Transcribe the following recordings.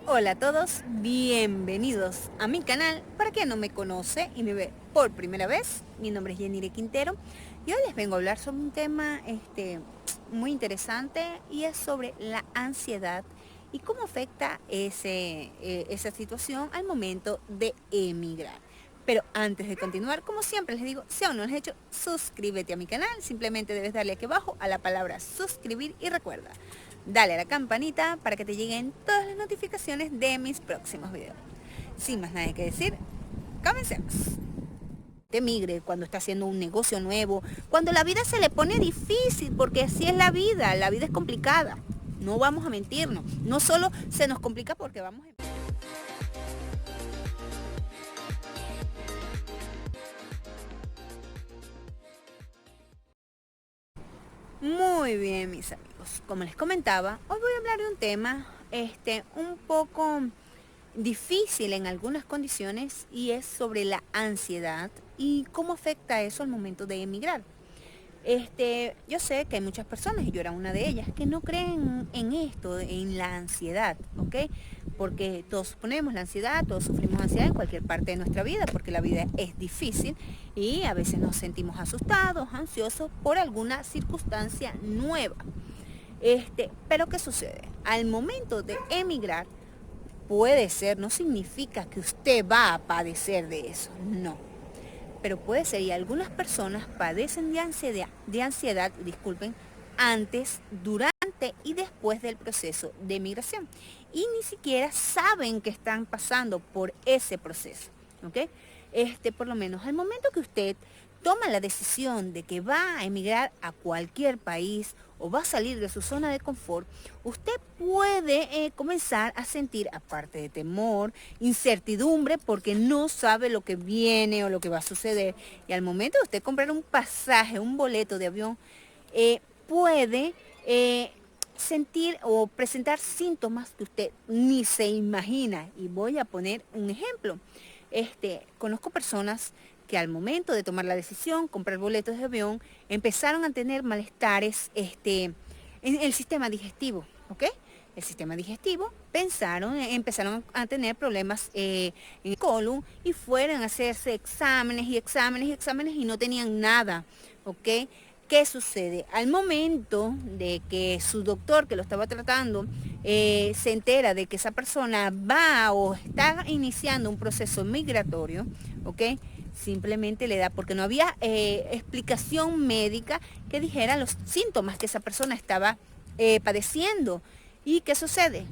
Hola a todos, bienvenidos a mi canal. Para quien no me conoce y me ve por primera vez, mi nombre es Yenire Quintero y hoy les vengo a hablar sobre un tema muy interesante y es sobre la ansiedad y cómo afecta esa situación al momento de emigrar. Pero antes de continuar, como siempre les digo, si aún no lo has hecho, suscríbete a mi canal. Simplemente debes darle aquí abajo a la palabra suscribir y recuerda, dale a la campanita para que te lleguen todas las notificaciones de mis próximos videos. Sin más nada que decir, comencemos. Te migre cuando está haciendo un negocio nuevo, cuando la vida se le pone difícil, porque así es la vida es complicada. No vamos a mentirnos, no solo se nos complica porque vamos a... Muy bien, mis amigos. Como les comentaba, hoy voy a hablar de un tema un poco difícil en algunas condiciones y es sobre la ansiedad y cómo afecta eso al momento de emigrar. Yo sé que hay muchas personas, y yo era una de ellas, que no creen en esto, en la ansiedad, ¿ok? Porque todos suponemos la ansiedad, todos sufrimos ansiedad en cualquier parte de nuestra vida, porque la vida es difícil y a veces nos sentimos asustados, ansiosos por alguna circunstancia nueva. Pero ¿qué sucede? Al momento de emigrar, puede ser, no significa que usted va a padecer de eso, no. Pero puede ser, y algunas personas padecen de ansiedad, disculpen, antes, durante y después del proceso de migración. Y ni siquiera saben que están pasando por ese proceso, ¿ok? Por lo menos al momento que usted toma la decisión de que va a emigrar a cualquier país o va a salir de su zona de confort, usted puede comenzar a sentir, aparte de temor, incertidumbre, porque no sabe lo que viene o lo que va a suceder. Y al momento de usted comprar un pasaje, un boleto de avión, puede sentir o presentar síntomas que usted ni se imagina. Y voy a poner un ejemplo. Conozco personas que al momento de tomar la decisión, comprar boletos de avión, empezaron a tener malestares en el sistema digestivo, ¿ok? El sistema digestivo, empezaron a tener problemas en el colon y fueron a hacerse exámenes y exámenes y exámenes y no tenían nada, ¿ok? ¿Qué sucede? Al momento de que su doctor que lo estaba tratando se entera de que esa persona va o está iniciando un proceso migratorio, ¿ok? Simplemente le da, porque no había explicación médica que dijera los síntomas que esa persona estaba padeciendo. ¿Y qué sucede?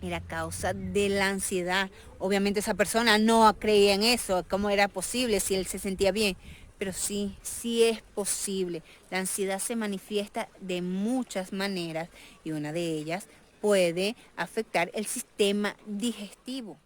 Era causa de la ansiedad. Obviamente esa persona no creía en eso, cómo era posible si él se sentía bien. Pero sí, sí es posible. La ansiedad se manifiesta de muchas maneras y una de ellas puede afectar el sistema digestivo.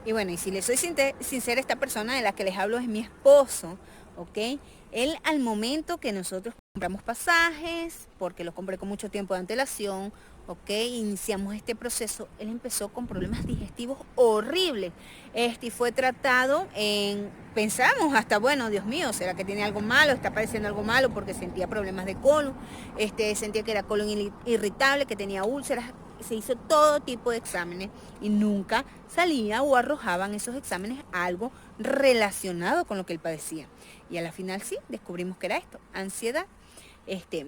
Y bueno, y si le soy sincera, esta persona de la que les hablo es mi esposo, ¿ok? Él al momento que nosotros compramos pasajes, porque los compré con mucho tiempo de antelación, ¿ok? Iniciamos este proceso, él empezó con problemas digestivos horribles. Y fue tratado pensamos hasta, bueno, Dios mío, ¿será que tiene algo malo? Está padeciendo algo malo porque sentía problemas de colon, sentía que era colon irritable, que tenía úlceras. Se hizo todo tipo de exámenes y nunca salía o arrojaban esos exámenes algo relacionado con lo que él padecía. Y a la final sí, descubrimos que era esto, ansiedad.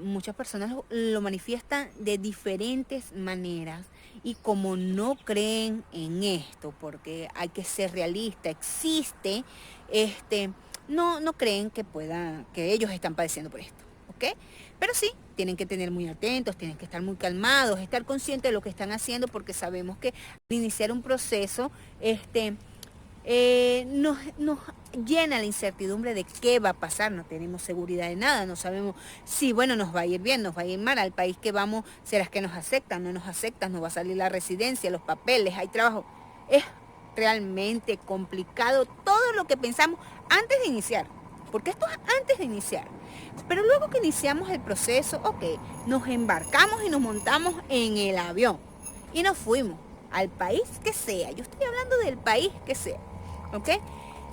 Muchas personas lo manifiestan de diferentes maneras y como no creen en esto, porque hay que ser realista, existe, no creen que ellos están padeciendo por esto, ¿ok? Pero sí, tienen que tener muy atentos, tienen que estar muy calmados, estar conscientes de lo que están haciendo, porque sabemos que al iniciar un proceso, nos llena la incertidumbre de qué va a pasar, no tenemos seguridad de nada, no sabemos si, bueno, nos va a ir bien, nos va a ir mal, al país que vamos, será que nos aceptan, no nos aceptan, nos va a salir la residencia, los papeles, hay trabajo. Es realmente complicado todo lo que pensamos antes de iniciar, porque esto es antes de iniciar. Pero luego que iniciamos el proceso, ok, nos embarcamos y nos montamos en el avión y nos fuimos al país que sea, yo estoy hablando del país que sea. ¿Ok?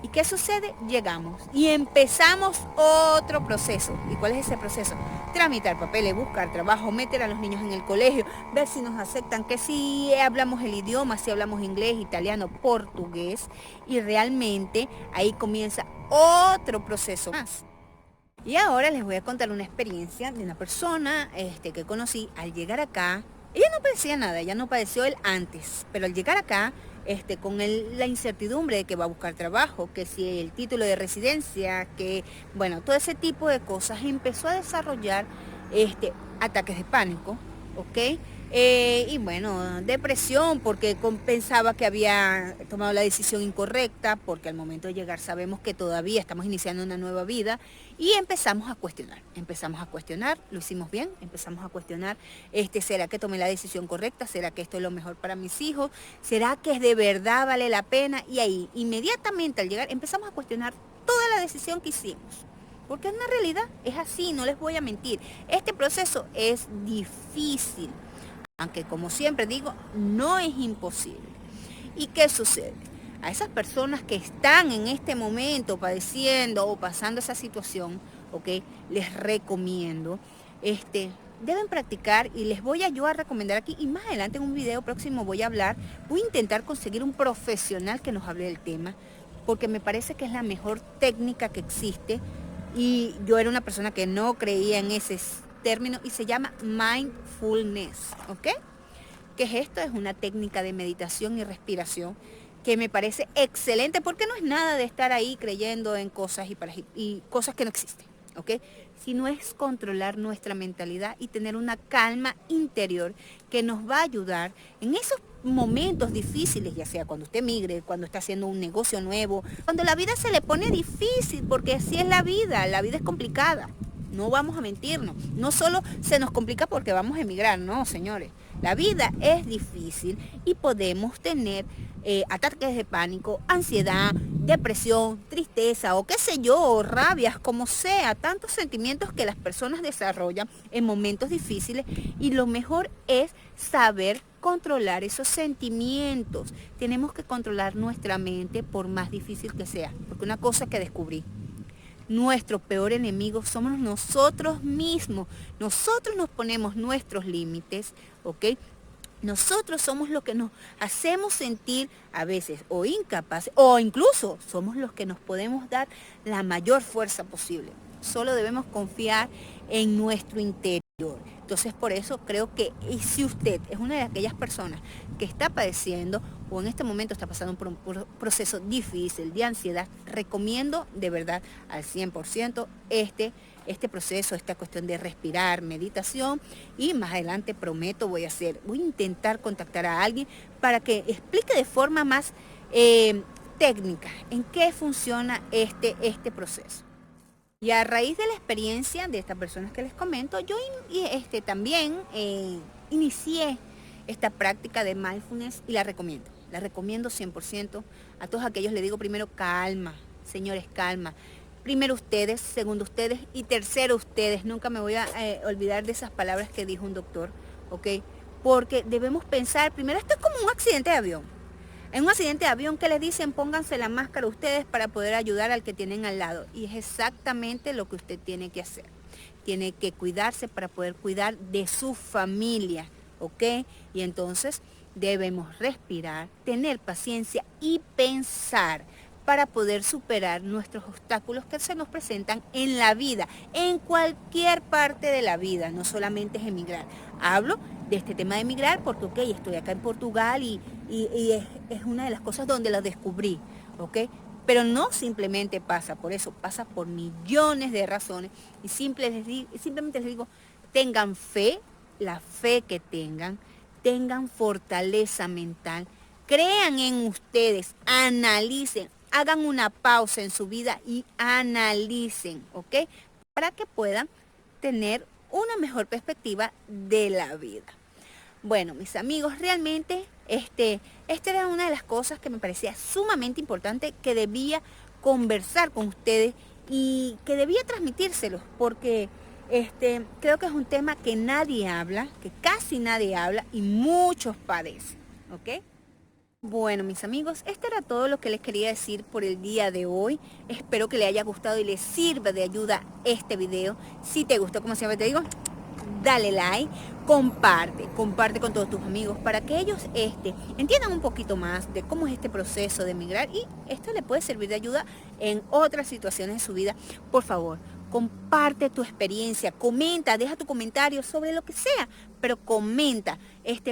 ¿Y qué sucede? Llegamos y empezamos otro proceso. ¿Y cuál es ese proceso? tramitar papeles, buscar trabajo, meter a los niños en el colegio, ver si nos aceptan, que si hablamos el idioma, si hablamos inglés, italiano, portugués, y realmente ahí comienza otro proceso más. Y ahora les voy a contar una experiencia de una persona que conocí al llegar acá. Ella no parecía nada, ella no padeció él antes, pero al llegar acá, con la incertidumbre de que va a buscar trabajo, que si el título de residencia, que bueno, todo ese tipo de cosas, empezó a desarrollar ataques de pánico, ¿ok? Y bueno, depresión porque pensaba que había tomado la decisión incorrecta, porque al momento de llegar sabemos que todavía estamos iniciando una nueva vida y empezamos a cuestionar, lo hicimos bien, empezamos a cuestionar, ¿será que tomé la decisión correcta? ¿Será que esto es lo mejor para mis hijos? ¿Será que de verdad vale la pena? Y ahí, inmediatamente al llegar, empezamos a cuestionar toda la decisión que hicimos. Porque en la realidad es así, no les voy a mentir. Este proceso es difícil. Aunque como siempre digo, no es imposible. ¿Y qué sucede? A esas personas que están en este momento padeciendo o pasando esa situación, ¿ok? Les recomiendo, deben practicar y les voy a recomendar aquí y más adelante en un video próximo voy a intentar conseguir un profesional que nos hable del tema, porque me parece que es la mejor técnica que existe y yo era una persona que no creía en ese término y se llama mindfulness, ¿ok? ¿Qué es esto? Es una técnica de meditación y respiración que me parece excelente porque no es nada de estar ahí creyendo en cosas y cosas que no existen, ¿ok? Sino es controlar nuestra mentalidad y tener una calma interior que nos va a ayudar en esos momentos difíciles, ya sea cuando usted migre, cuando está haciendo un negocio nuevo, cuando la vida se le pone difícil, porque así es la vida es complicada. No vamos a mentirnos, no solo se nos complica porque vamos a emigrar, no, señores. La vida es difícil y podemos tener ataques de pánico, ansiedad, depresión, tristeza o qué sé yo, rabias, como sea, tantos sentimientos que las personas desarrollan en momentos difíciles y lo mejor es saber controlar esos sentimientos. Tenemos que controlar nuestra mente por más difícil que sea, porque una cosa que descubrí, nuestro peor enemigo somos nosotros mismos. Nosotros nos ponemos nuestros límites, ¿ok? Nosotros somos los que nos hacemos sentir a veces o incapaces o incluso somos los que nos podemos dar la mayor fuerza posible. Solo debemos confiar en nuestro interior. Entonces por eso creo que si usted es una de aquellas personas que está padeciendo o en este momento está pasando por un proceso difícil de ansiedad, recomiendo de verdad al 100% este proceso, esta cuestión de respirar, meditación y más adelante prometo voy a intentar contactar a alguien para que explique de forma más técnica en qué funciona este proceso. Y a raíz de la experiencia de estas personas que les comento, yo también inicié esta práctica de mindfulness y la recomiendo. La recomiendo 100%. A todos aquellos les digo primero calma, señores, calma. Primero ustedes, segundo ustedes y tercero ustedes. Nunca me voy a olvidar de esas palabras que dijo un doctor, ¿ok? Porque debemos pensar, primero esto es como un accidente de avión. En un accidente de avión, ¿qué les dicen? Pónganse la máscara ustedes para poder ayudar al que tienen al lado. Y es exactamente lo que usted tiene que hacer. Tiene que cuidarse para poder cuidar de su familia, ¿ok? Y entonces debemos respirar, tener paciencia y pensar para poder superar nuestros obstáculos que se nos presentan en la vida, en cualquier parte de la vida, no solamente es emigrar. Hablo de este tema de emigrar porque, ok, estoy acá en Portugal y es una de las cosas donde lo descubrí, ok, pero no simplemente pasa por eso, pasa por millones de razones y simplemente les digo, tengan fe, la fe que tengan fortaleza mental, crean en ustedes, analicen, hagan una pausa en su vida y analicen, ¿ok? Para que puedan tener una mejor perspectiva de la vida. Bueno, mis amigos, realmente esta era una de las cosas que me parecía sumamente importante que debía conversar con ustedes y que debía transmitírselos, porque creo que es un tema que nadie habla, que casi nadie habla y muchos padecen, ¿ok? Bueno, mis amigos, esto era todo lo que les quería decir por el día de hoy. Espero que les haya gustado y les sirva de ayuda este video. Si te gustó, como siempre te digo, dale like, comparte con todos tus amigos para que ellos entiendan un poquito más de cómo es este proceso de emigrar y esto le puede servir de ayuda en otras situaciones de su vida. Por favor, comparte tu experiencia, comenta, deja tu comentario sobre lo que sea, pero comenta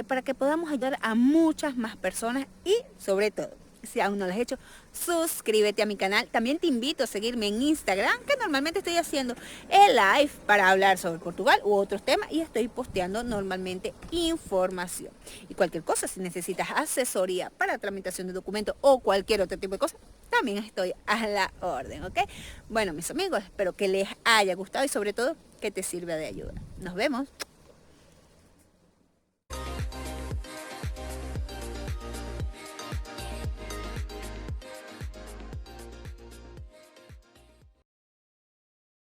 para que podamos ayudar a muchas más personas y sobre todo, si aún no lo has hecho, suscríbete a mi canal. También te invito a seguirme en Instagram, que normalmente estoy haciendo el live para hablar sobre Portugal u otros temas y estoy posteando normalmente información. Y cualquier cosa, si necesitas asesoría para tramitación de documentos o cualquier otro tipo de cosa, también estoy a la orden, ¿ok? Bueno, mis amigos, espero que les haya gustado y sobre todo que te sirva de ayuda. Nos vemos.